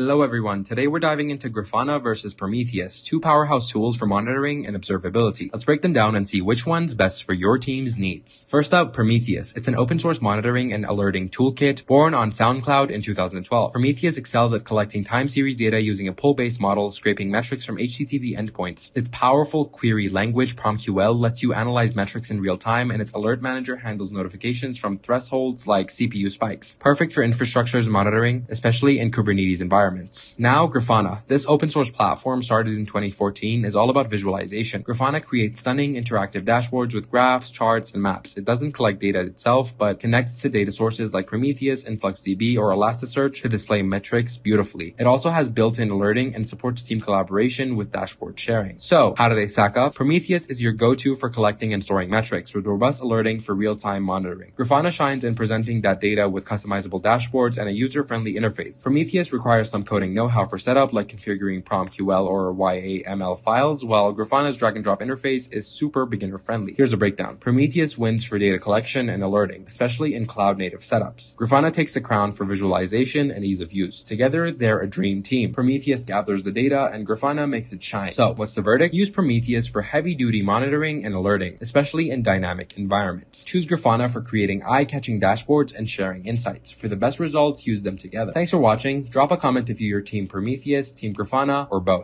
Hello everyone, today we're diving into Grafana versus Prometheus, two powerhouse tools for monitoring and observability. Let's break them down and see which one's best for your team's needs. First up, Prometheus. It's an open source monitoring and alerting toolkit born on SoundCloud in 2012. Prometheus excels at collecting time series data using a pull-based model, scraping metrics from HTTP endpoints. Its powerful query language PromQL lets you analyze metrics in real time, and its alert manager handles notifications from thresholds like CPU spikes. Perfect for infrastructures monitoring, especially in Kubernetes environments. Now, Grafana. This open source platform started in 2014 is all about visualization. Grafana creates stunning interactive dashboards with graphs, charts, and maps. It doesn't collect data itself, but connects to data sources like Prometheus, InfluxDB, or Elasticsearch to display metrics beautifully. It also has built-in alerting and supports team collaboration with dashboard sharing. So, how do they stack up? Prometheus is your go-to for collecting and storing metrics with robust alerting for real-time monitoring. Grafana shines in presenting that data with customizable dashboards and a user-friendly interface. Prometheus requires some coding know-how for setup, like configuring PromQL or YAML files, while Grafana's drag-and-drop interface is super beginner-friendly. Here's a breakdown. Prometheus wins for data collection and alerting, especially in cloud-native setups. Grafana takes the crown for visualization and ease of use. Together, they're a dream team. Prometheus gathers the data, and Grafana makes it shine. So, what's the verdict? Use Prometheus for heavy-duty monitoring and alerting, especially in dynamic environments. Choose Grafana for creating eye-catching dashboards and sharing insights. For the best results, use them together. Thanks for watching. Drop a comment if you're Team Prometheus, Team Grafana, or both.